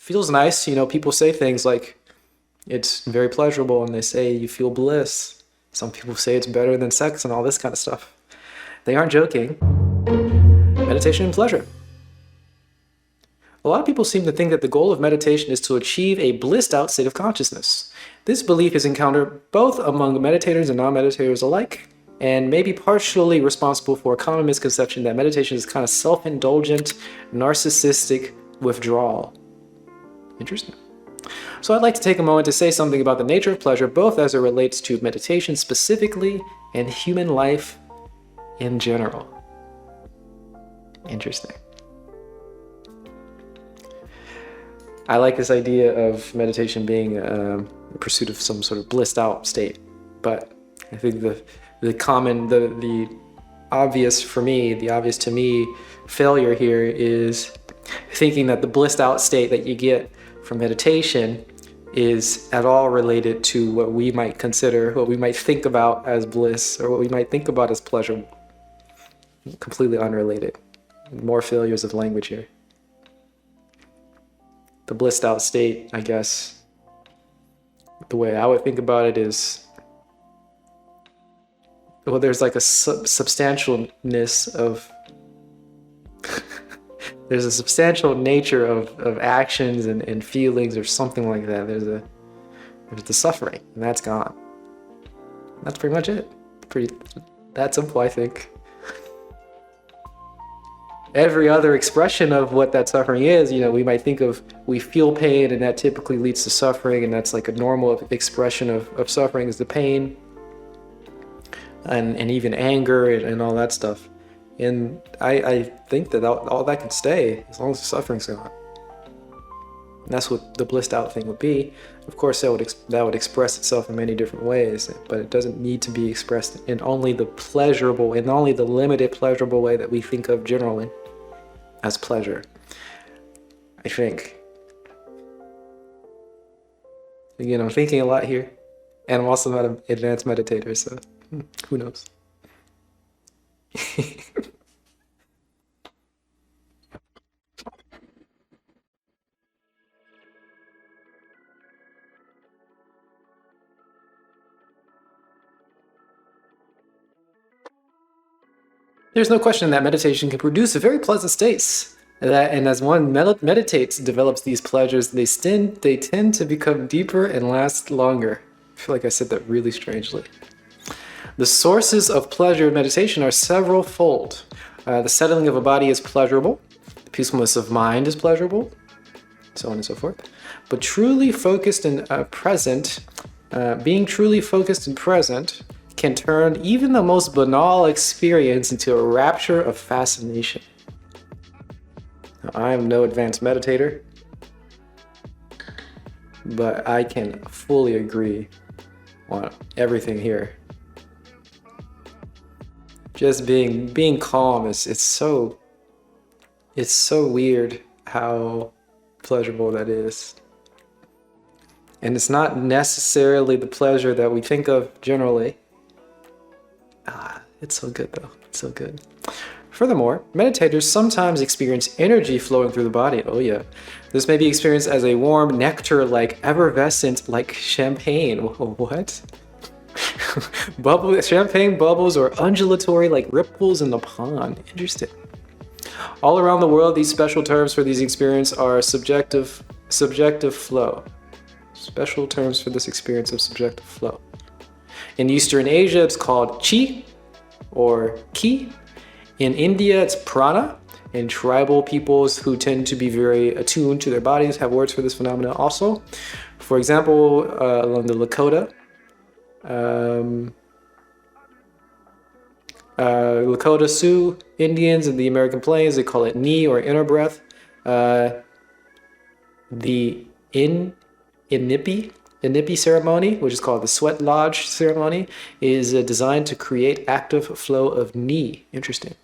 feels nice. You know, people say things like it's very pleasurable, and they say you feel bliss. Some people say it's better than sex and all this kind of stuff. They aren't joking. Meditation and pleasure. A lot of people seem to think that the goal of meditation is to achieve a blissed out state of consciousness. This belief is encountered both among meditators and non-meditators alike, and may be partially responsible for a common misconception that meditation is kind of self-indulgent, narcissistic withdrawal. Interesting. So I'd like to take a moment to say something about the nature of pleasure, both as it relates to meditation specifically and human life in general. Interesting. I like this idea of meditation being a pursuit of some sort of blissed out state, but I think the obvious to me failure here is thinking that the blissed out state that you get from meditation is at all related to what we might consider, what we might think about as bliss, or what we might think about as pleasure. Completely unrelated. More failures of language here. The blissed out state, I guess, the way I would think about it is, well, there's like a substantialness of there's a substantial nature of actions and feelings or something like that. There's the suffering, and that's gone. That's pretty much it. Pretty that simple, I think. Every other expression of what that suffering is, you know, we might think of, we feel pain and that typically leads to suffering, and that's like a normal expression of suffering is the pain and even anger and all that stuff. And I think that all that can stay as long as the suffering's gone. And that's what the blissed out thing would be. Of course, that would express itself in many different ways, but it doesn't need to be expressed in only the pleasurable, in only the limited pleasurable way that we think of generally as pleasure, I think. Again, I'm thinking a lot here, and I'm also not an advanced meditator, so who knows? There's no question that meditation can produce very pleasant states. And as one meditates, develops these pleasures, they tend to become deeper and last longer. I feel like I said that really strangely. The sources of pleasure in meditation are several-fold. The settling of a body is pleasurable. The peacefulness of mind is pleasurable, so on and so forth. But being truly focused and present can turn even the most banal experience into a rapture of fascination. Now, I am no advanced meditator, but I can fully agree on everything here. Just being calm it's so weird how pleasurable that is. And it's not necessarily the pleasure that we think of generally. It's so good though. It's so good. Furthermore, meditators sometimes experience energy flowing through the body. Oh yeah. This may be experienced as a warm nectar-like effervescent like champagne. What? Champagne bubbles or undulatory like ripples in the pond. Interesting. All around the world, these special terms for these experiences are subjective flow. Special terms for this experience of subjective flow. In Eastern Asia, it's called chi or ki. In India, it's prana. And tribal peoples who tend to be very attuned to their bodies have words for this phenomenon also. For example, along the Lakota, Lakota Sioux Indians in the American Plains, they call it ni or inner breath. The Inipi ceremony, which is called the sweat lodge ceremony, is designed to create active flow of ni. Interesting.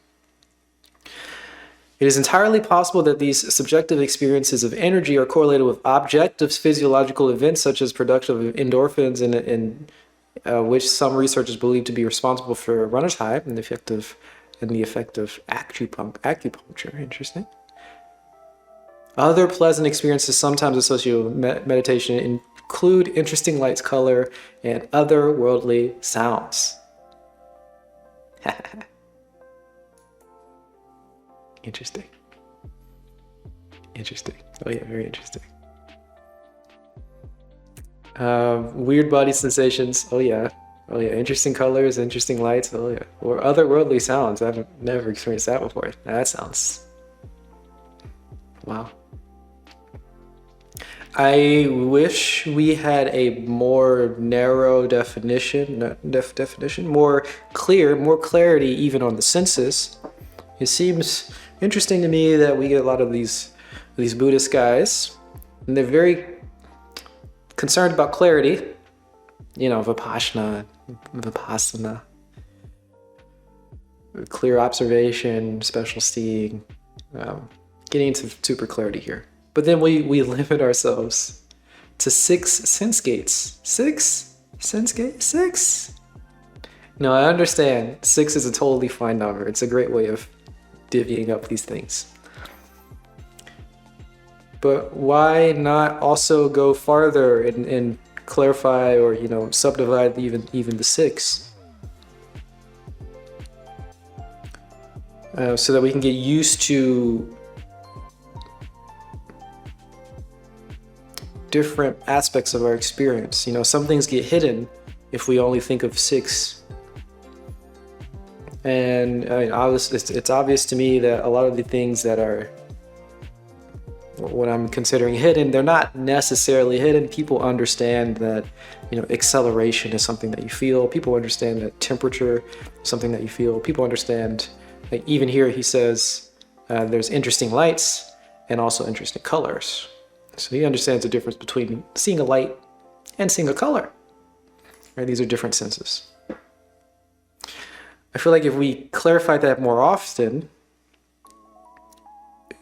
It is entirely possible that these subjective experiences of energy are correlated with objective physiological events such as production of endorphins, in which some researchers believe to be responsible for runner's high and the effect of acupuncture. Interesting. Other pleasant experiences sometimes associated with meditation include interesting lights, color, and otherworldly sounds. Interesting. Interesting. Oh yeah, very interesting. Weird body sensations. Oh yeah. Oh yeah. Interesting colors, interesting lights. Oh yeah. Or otherworldly sounds. I've never experienced that before. That sounds... wow. I wish we had a more narrow definition, more clear, more clarity even on the senses. It seems interesting to me that we get a lot of these Buddhist guys, and they're very concerned about clarity. You know, vipassana, clear observation, special seeing, getting into super clarity here. But then we limit ourselves to 6 sense gates. 6 sense gates? 6? No, I understand. 6 is a totally fine number. It's a great way of divvying up these things. But why not also go farther and clarify, or, you know, subdivide even the 6? So that we can get used to different aspects of our experience. You know, some things get hidden if we only think of 6. And I mean, it's obvious to me that a lot of the things that are what I'm considering hidden, they're not necessarily hidden. People understand that, you know, acceleration is something that you feel. People understand that temperature is something that you feel. People understand, like even here he says there's interesting lights and also interesting colors. So he understands the difference between seeing a light and seeing a color. Right? These are different senses. I feel like if we clarify that more often,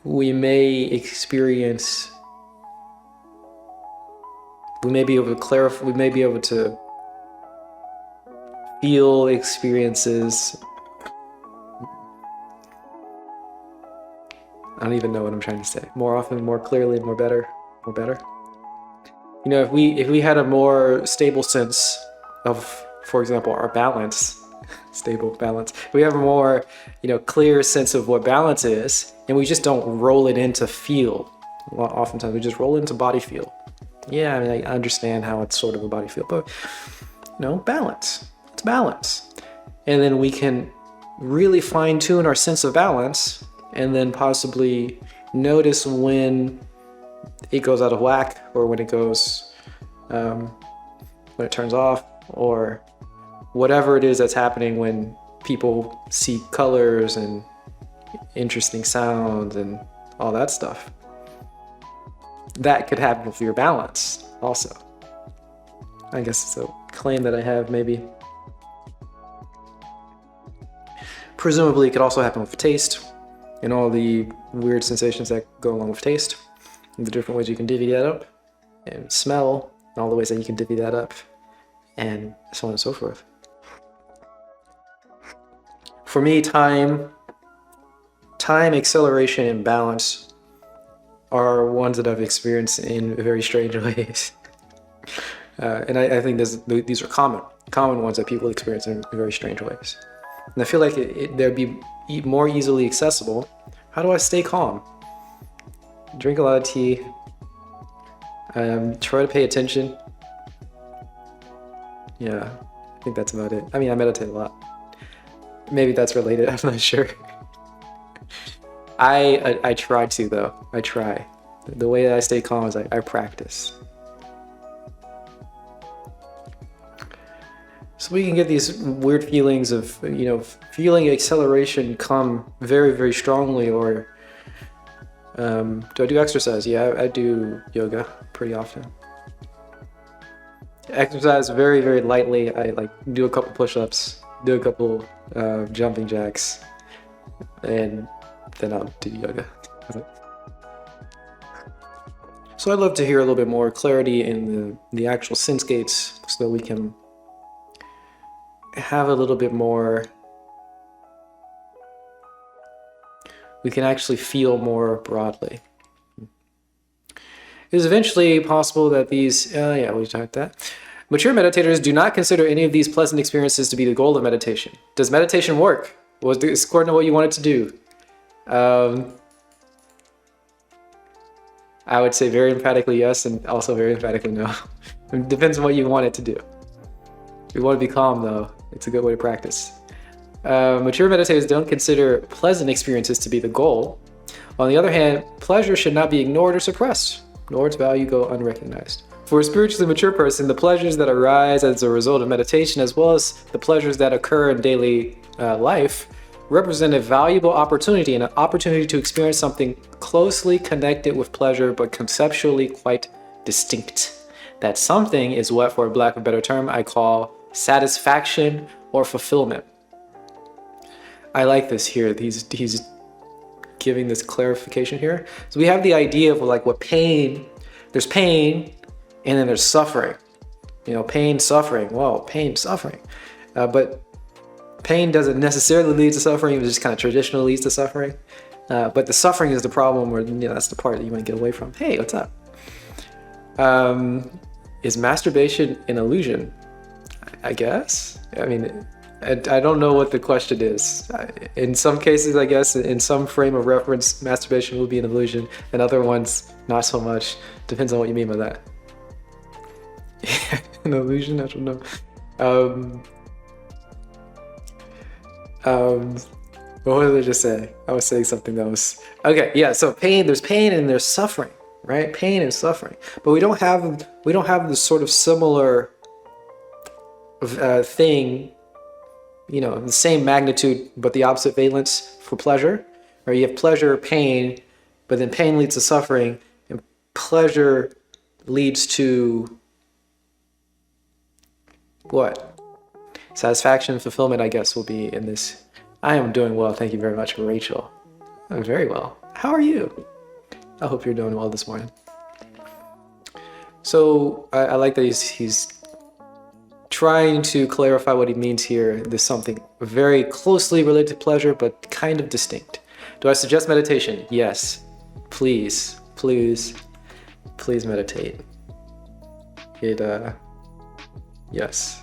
we may experience, we may be able to clarify, we may be able to feel experiences. I don't even know what I'm trying to say. More often, more clearly, more better. You know, if we had a more stable sense of, for example, our balance, stable balance. If we have a more, you know, clear sense of what balance is, and we just don't roll it into feel. Well, oftentimes we just roll into body feel. Yeah, I mean, I understand how it's sort of a body feel, but no, balance. It's balance. And then we can really fine tune our sense of balance, and then possibly notice when it goes out of whack, or when it goes, when it turns off, or whatever it is that's happening when people see colors and interesting sounds and all that stuff. That could happen with your balance also. I guess it's a claim that I have, maybe. Presumably it could also happen with taste and all the weird sensations that go along with taste, and the different ways you can divvy that up, and smell, and all the ways that you can divvy that up, and so on and so forth. For me, time, acceleration, and balance are ones that I've experienced in very strange ways. And I think these are common ones that people experience in very strange ways. And I feel like they'd be more easily accessible. How do I stay calm? Drink a lot of tea. Try to pay attention. Yeah, I think that's about it. I mean, I meditate a lot. Maybe that's related, I'm not sure. I try to, though. I try. The way that I stay calm is I practice. So we can get these weird feelings of, you know, feeling acceleration come very, very strongly, or do I do exercise? Yeah, I do yoga pretty often. Exercise very, very lightly. I like do a couple push-ups, do a couple jumping jacks, and then I'll do yoga. So I'd love to hear a little bit more clarity in the actual sense gates, so that we can have a little bit more, we can actually feel more broadly. It is eventually possible that these, yeah, we talked that. Mature meditators do not consider any of these pleasant experiences to be the goal of meditation. Does meditation work? Was this according to what you wanted to do? I would say very emphatically yes, and also very emphatically no. It depends on what you want it to do. If you want to be calm, though, it's a good way to practice. Mature meditators don't consider pleasant experiences to be the goal. On the other hand, pleasure should not be ignored or suppressed, nor its value go unrecognized. For a spiritually mature person, the pleasures that arise as a result of meditation, as well as the pleasures that occur in daily life, represent a valuable opportunity and an opportunity to experience something closely connected with pleasure, but conceptually quite distinct. That something is what, for lack of a better term, I call satisfaction or fulfillment. I like this here. He's giving this clarification here. So we have the idea of like what pain, there's pain, and then there's suffering. You know, pain, suffering. Whoa, pain, suffering. But pain doesn't necessarily lead to suffering. It just kind of traditionally leads to suffering. But the suffering is the problem, or that's the part that you want to get away from. Hey, what's up? Is masturbation an illusion? I guess. I mean, I don't know what the question is. In some cases, I guess, in some frame of reference, masturbation will be an illusion. In other ones, not so much. Depends on what you mean by that. An illusion? I don't know. What did I just say? I was saying something that was... Okay, yeah, so pain, there's pain and there's suffering, right? Pain and suffering. But we don't have this sort of similar thing, the same magnitude, but the opposite valence for pleasure. Right? You have pleasure, pain, but then pain leads to suffering, and pleasure leads to what? Satisfaction, fulfillment, I guess, will be in this. I am doing well. Thank you very much, Rachel. I'm very well. How are you? I hope you're doing well this morning. So I like that he's trying to clarify what he means here. There's something very closely related to pleasure, but kind of distinct. Do I suggest meditation? Yes. Please meditate. Yes.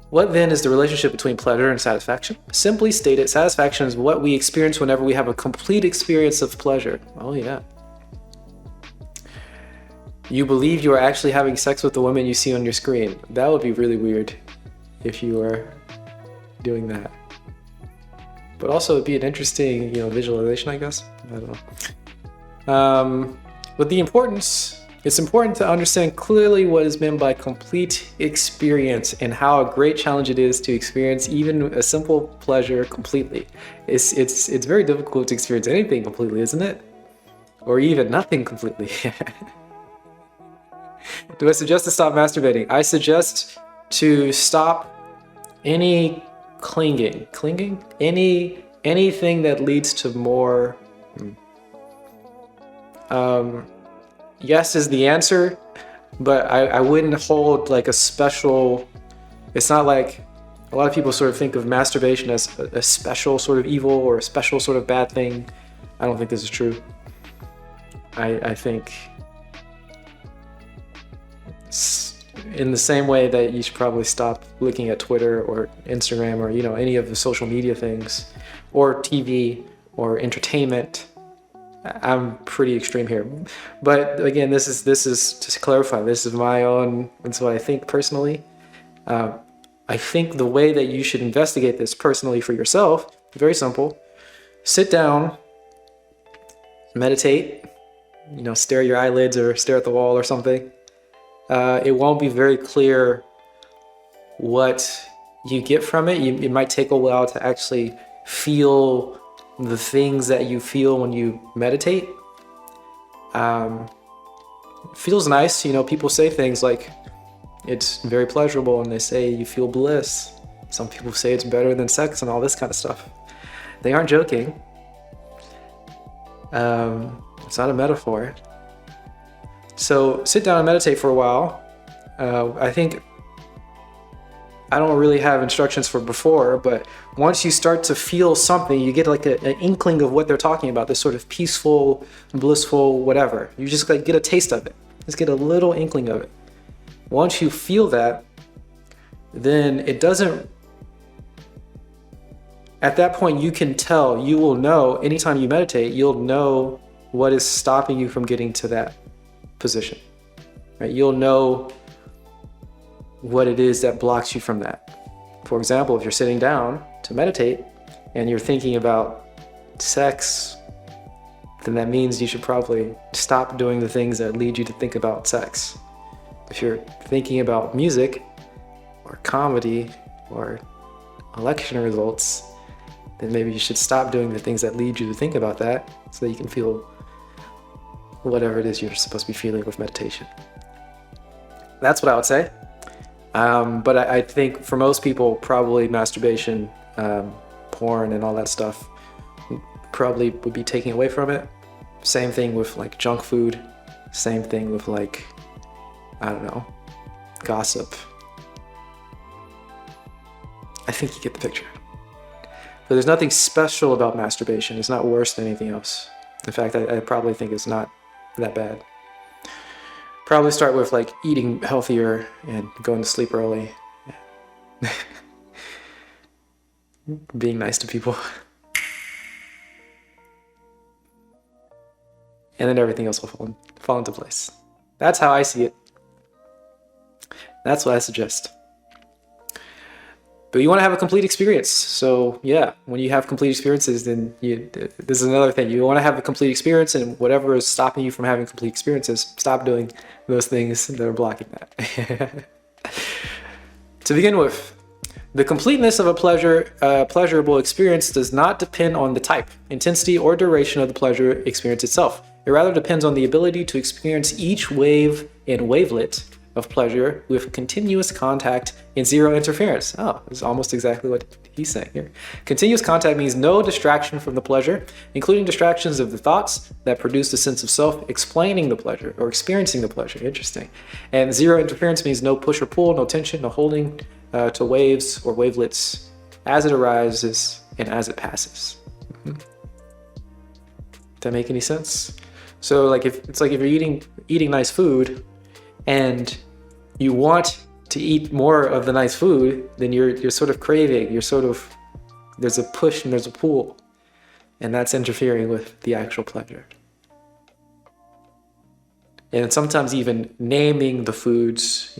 What then is the relationship between pleasure and satisfaction? Simply stated, satisfaction is what we experience whenever we have a complete experience of pleasure. Oh yeah. You believe you are actually having sex with the woman you see on your screen. That would be really weird if you were doing that. But also it'd be an interesting, visualization, I guess. I don't know. But it's important to understand clearly what is meant by complete experience and how a great challenge it is to experience even a simple pleasure completely. It's very difficult to experience anything completely, isn't it? Or even nothing completely. Do I suggest to stop masturbating? I suggest to stop any clinging, anything that leads to more. Yes is the answer, but I wouldn't hold like a special. It's not like a lot of people sort of think of masturbation as a special sort of evil or a special sort of bad thing. I don't think this is true. I think in the same way that you should probably stop looking at Twitter or Instagram or any of the social media things or TV or entertainment. I'm pretty extreme here, but again, this is just to clarify. This is my own. It's what I think personally. I think the way that you should investigate this personally for yourself, very simple. Sit down, meditate. Stare at your eyelids or stare at the wall or something. It won't be very clear what you get from it. It might take a while to actually feel the things that you feel when you meditate. It feels nice. People say things like it's very pleasurable and they say you feel bliss. Some people say it's better than sex and all this kind of stuff. They aren't joking. It's not a metaphor. So sit down and meditate for a while. I think I don't really have instructions for before, but once you start to feel something, you get like an inkling of what they're talking about, this sort of peaceful, blissful, whatever. You just like get a taste of it. Just get a little inkling of it. Once you feel that, then it doesn't, at that point you can tell, you will know, anytime you meditate, you'll know what is stopping you from getting to that position, right? You'll know what it is that blocks you from that. For example, if you're sitting down to meditate and you're thinking about sex, then that means you should probably stop doing the things that lead you to think about sex. If you're thinking about music or comedy or election results, then maybe you should stop doing the things that lead you to think about that so that you can feel whatever it is you're supposed to be feeling with meditation. That's what I would say. But I think for most people, probably masturbation, porn and all that stuff probably would be taken away from it. Same thing with like junk food. Same thing with like, I don't know, gossip. I think you get the picture. But there's nothing special about masturbation. It's not worse than anything else. In fact, I probably think it's not that bad. Probably start with like eating healthier and going to sleep early. Being nice to people. And then everything else will fall into place. That's how I see it. That's what I suggest. But you want to have a complete experience. So yeah, when you have complete experiences, then this is another thing. You want to have a complete experience, and whatever is stopping you from having complete experiences, stop doing those things that are blocking that. To begin with, the completeness of a pleasurable experience does not depend on the type, intensity, or duration of the pleasure experience itself. It rather depends on the ability to experience each wave and wavelet of pleasure with continuous contact and zero interference. Oh, it's almost exactly what he's saying here. Continuous contact means no distraction from the pleasure, including distractions of the thoughts that produce the sense of self explaining the pleasure or experiencing the pleasure. Interesting. And zero interference means no push or pull, no tension, no holding to waves or wavelets as it arises and as it passes. Does that make any sense? So like if you're eating nice food and you want to eat more of the nice food, then you're sort of craving, there's a push and there's a pull, and that's interfering with the actual pleasure. And sometimes even naming the foods,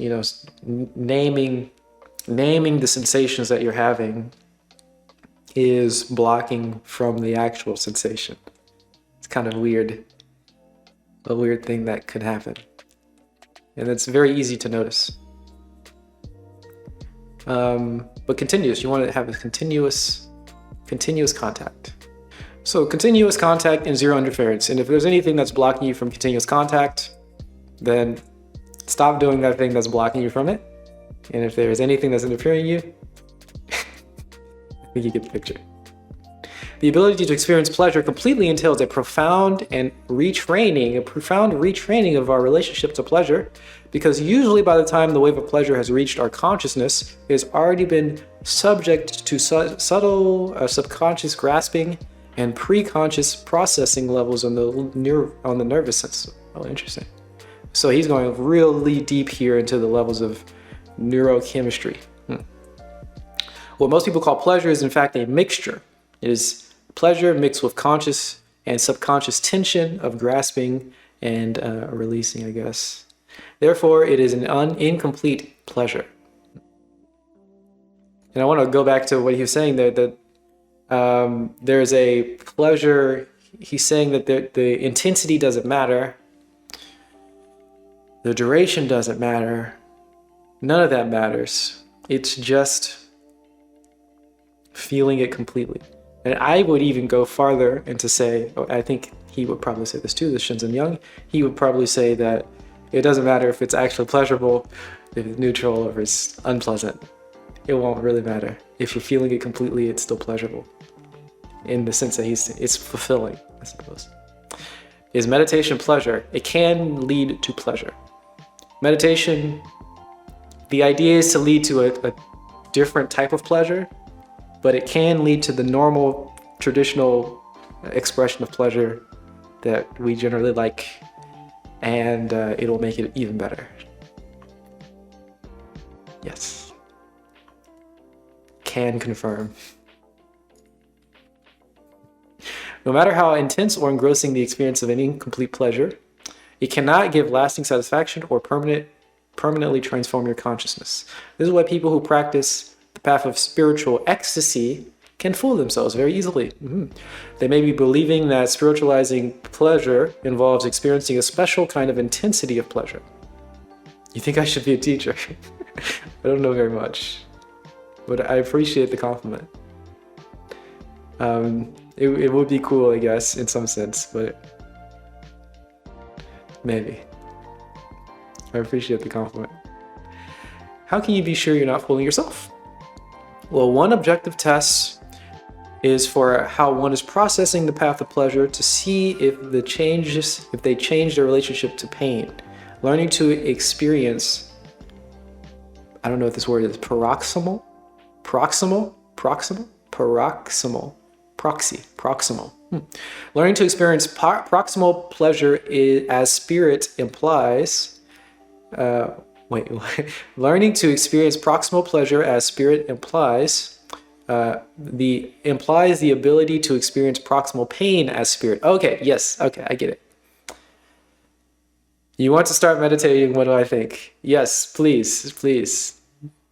naming the sensations that you're having is blocking from the actual sensation. It's kind of weird, a weird thing that could happen. And it's very easy to notice. But continuous, you want to have a continuous contact. So continuous contact and zero interference. And if there's anything that's blocking you from continuous contact, then stop doing that thing that's blocking you from it. And if there's anything that's interfering you, I think you get the picture. The ability to experience pleasure completely entails a profound retraining of our relationship to pleasure, because usually by the time the wave of pleasure has reached our consciousness, it has already been subject to subtle subconscious grasping and pre-conscious processing levels on the nervous system. Oh, interesting. So he's going really deep here into the levels of neurochemistry. What most people call pleasure is in fact a mixture. It is pleasure mixed with conscious and subconscious tension of grasping and releasing, I guess. Therefore, it is an incomplete pleasure. And I want to go back to what he was saying there, that there's a pleasure. He's saying that the intensity doesn't matter. The duration doesn't matter. None of that matters. It's just feeling it completely. And I would even go farther and to say, I think he would probably say this too, the Shinzen Young, he would probably say that it doesn't matter if it's actually pleasurable, if it's neutral, or if it's unpleasant. It won't really matter. If you're feeling it completely, it's still pleasurable. In the sense that it's fulfilling, I suppose. Is meditation pleasure? It can lead to pleasure. Meditation, the idea is to lead to different type of pleasure, but it can lead to the normal, traditional expression of pleasure that we generally like, and it'll make it even better. Yes. Can confirm. No matter how intense or engrossing the experience of any complete pleasure, it cannot give lasting satisfaction or permanently transform your consciousness. This is why people who practice the path of spiritual ecstasy can fool themselves very easily. They may be believing that spiritualizing pleasure involves experiencing a special kind of intensity of pleasure. You think I should be a teacher? I don't know very much, but I appreciate the compliment. It would be cool, I guess, in some sense, but maybe. I appreciate the compliment. How can you be sure you're not fooling yourself? Well, one objective test is for how one is processing the path of pleasure to see if they change their relationship to pain. Learning to experience, I don't know what this word is, proximal. Learning to experience proximal pleasure as spirit implies, learning to experience proximal pleasure as spirit implies the ability to experience proximal pain as spirit. Okay, yes, okay, I get it. You want to start meditating, what do I think? Yes, please.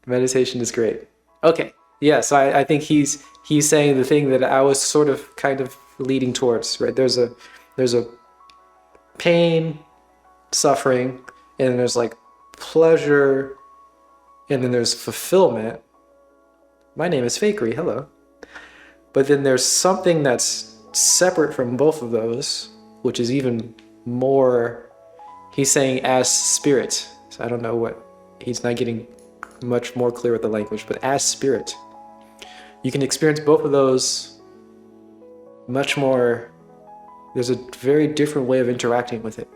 Meditation is great. Okay, yes, I think he's saying the thing that I was sort of kind of leading towards, right? There's a pain, suffering, and then there's like pleasure, and then there's fulfillment. My name is Fakery, hello. But then there's something that's separate from both of those, which is even more, he's saying as spirit. So I don't know what, he's not getting much more clear with the language, but as spirit. You can experience both of those much more, there's a very different way of interacting with it.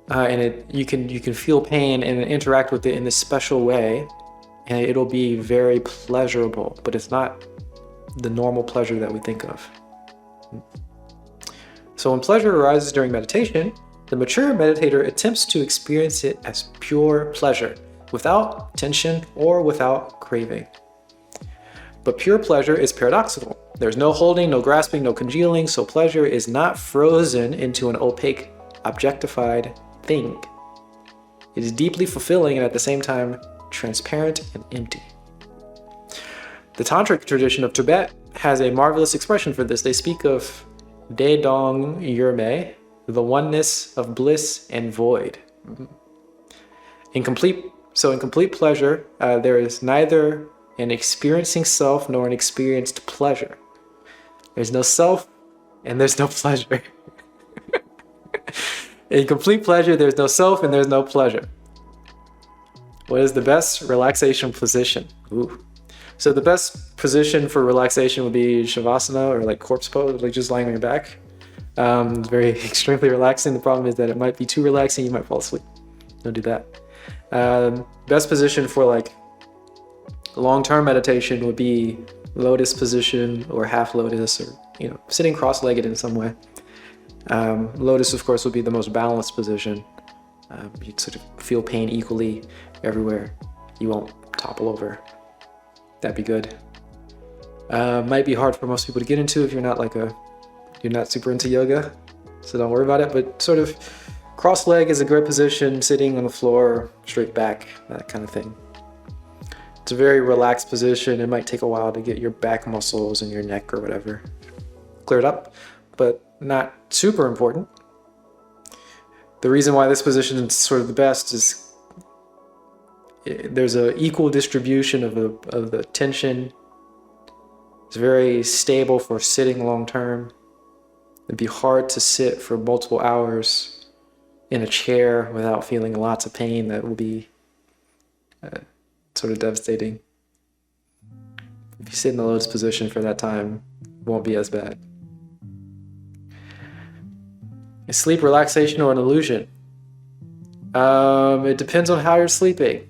And you can feel pain and interact with it in this special way, and it'll be very pleasurable, but it's not the normal pleasure that we think of. So when pleasure arises during meditation, the mature meditator attempts to experience it as pure pleasure, without tension or without craving. But pure pleasure is paradoxical. There's no holding, no grasping, no congealing, so pleasure is not frozen into an opaque, objectified thing. It is deeply fulfilling and at the same time transparent and empty. The tantric tradition of Tibet has a marvelous expression for this. They speak of De Dong Yurme, the oneness of bliss and void. In complete pleasure, there is neither an experiencing self nor an experienced pleasure. There's no self and there's no pleasure. In complete pleasure, there's no self and there's no pleasure. What is the best relaxation position? Ooh. So the best position for relaxation would be Shavasana, or like corpse pose, like just lying on your back. It's very extremely relaxing. The problem is that it might be too relaxing, you might fall asleep. Don't do that. Best position for like long-term meditation would be lotus position or half lotus, or sitting cross-legged in some way. Lotus, of course, would be the most balanced position. You'd sort of feel pain equally everywhere. You won't topple over. That'd be good. Might be hard for most people to get into if you're not super into yoga, so don't worry about it. But sort of cross-leg is a great position, sitting on the floor, straight back, that kind of thing. It's a very relaxed position. It might take a while to get your back muscles and your neck or whatever cleared up, but not super important. The reason why this position is sort of the best is there's an equal distribution of the tension. It's very stable for sitting long term. It'd be hard to sit for multiple hours in a chair without feeling lots of pain. That would be sort of devastating. If you sit in the lotus position for that time, it won't be as bad. Is sleep relaxation or an illusion? It depends on how you're sleeping.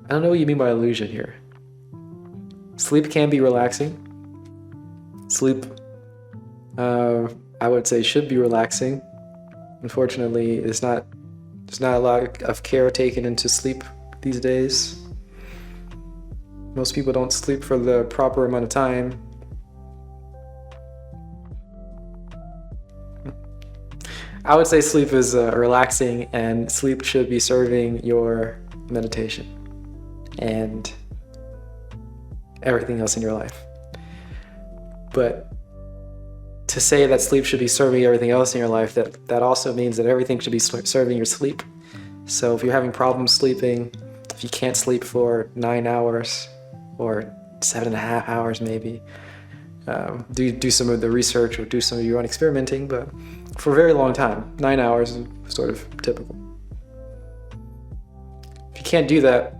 I don't know what you mean by illusion here. Sleep can be relaxing. Sleep, I would say, should be relaxing. Unfortunately, there's not a lot of care taken into sleep these days. Most people don't sleep for the proper amount of time. I would say sleep is relaxing, and sleep should be serving your meditation and everything else in your life. But to say that sleep should be serving everything else in your life, that also means that everything should be serving your sleep. So if you're having problems sleeping, if you can't sleep for 9 hours or 7.5 hours maybe, do some of the research or do some of your own experimenting, but for a very long time, 9 hours is sort of typical. If you can't do that,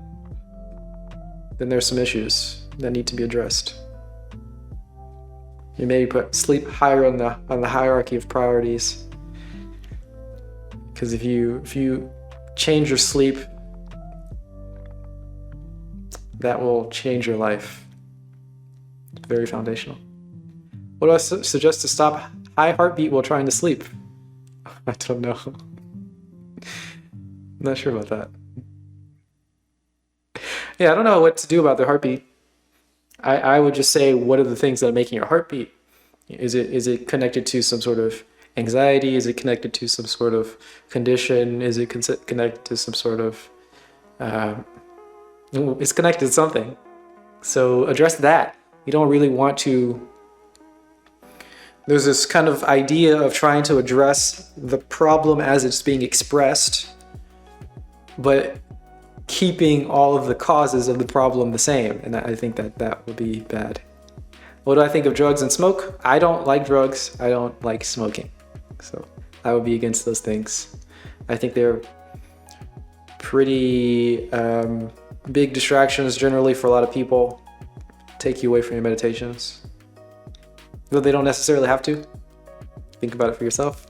then there's some issues that need to be addressed. You maybe put sleep higher on the hierarchy of priorities, because if you change your sleep, that will change your life. It's very foundational. What do I suggest to stop high heartbeat while trying to sleep? I don't know. I'm not sure about that. Yeah, I don't know what to do about the heartbeat. I would just say, what are the things that are making your heart beat? Is it connected to some sort of anxiety? Is it connected to some sort of condition? Is it connected to some sort of... it's connected to something. So address that. You don't really want to... There's this kind of idea of trying to address the problem as it's being expressed, but keeping all of the causes of the problem the same. And I think that would be bad. What do I think of drugs and smoke? I don't like drugs. I don't like smoking. So I would be against those things. I think they're pretty big distractions generally for a lot of people. Take you away from your meditations. Though they don't necessarily have to. Think about it for yourself.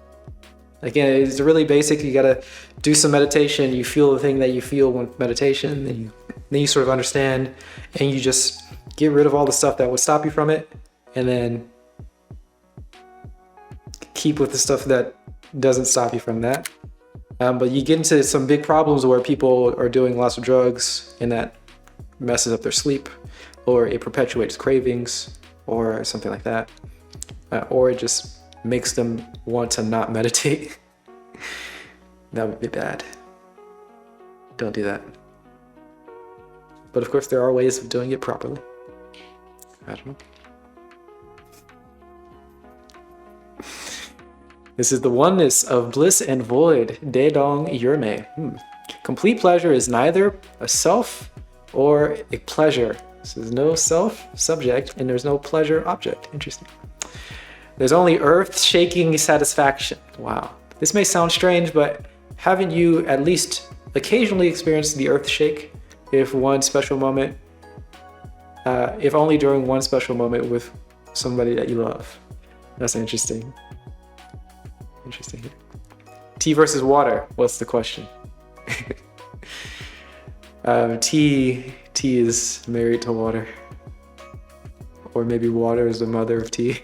Again, it's really basic. You gotta do some meditation. You feel the thing that you feel with meditation. Then you sort of understand, and you just get rid of all the stuff that would stop you from it, and then keep with the stuff that doesn't stop you from that. But you get into some big problems where people are doing lots of drugs, and that messes up their sleep, or it perpetuates cravings, or something like that, or it just makes them want to not meditate. That would be bad. Don't do that. But of course, there are ways of doing it properly. I don't know. This is the oneness of bliss and void, Dedong Yurme. Complete pleasure is neither a self or a pleasure. So there's no self subject and there's no pleasure object. Interesting. There's only earth-shaking satisfaction. Wow. This may sound strange, but haven't you at least occasionally experienced the earth shake if only during one special moment with somebody that you love? That's interesting. Interesting. Tea versus water. What's the question? Tea is married to water. Or maybe water is the mother of tea.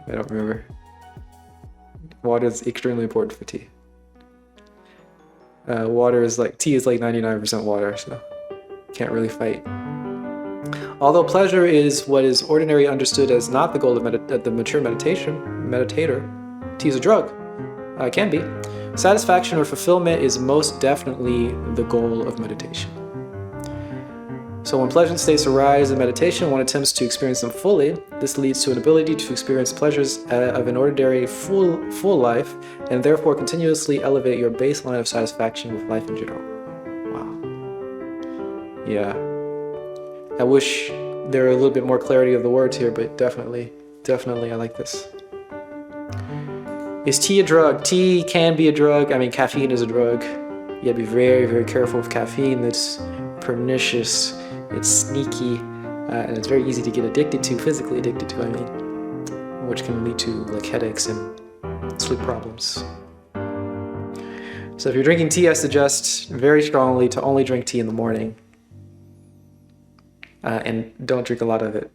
I don't remember. Water is extremely important for tea. Tea is like 99% water, so can't really fight. Although pleasure is what is ordinarily understood as not the goal of the mature meditator, tea is a drug. Can be. Satisfaction or fulfillment is most definitely the goal of meditation. So when pleasant states arise in meditation, one attempts to experience them fully. This leads to an ability to experience pleasures of an ordinary full life, and therefore continuously elevate your baseline of satisfaction with life in general. Wow. Yeah. I wish there were a little bit more clarity of the words here, but definitely I like this. Is tea a drug? Tea can be a drug. I mean, caffeine is a drug. You gotta be very, very careful with caffeine. It's pernicious. It's sneaky, and it's very easy to get addicted to, physically addicted to, I mean, which can lead to like headaches and sleep problems. So if you're drinking tea, I suggest very strongly to only drink tea in the morning, and don't drink a lot of it.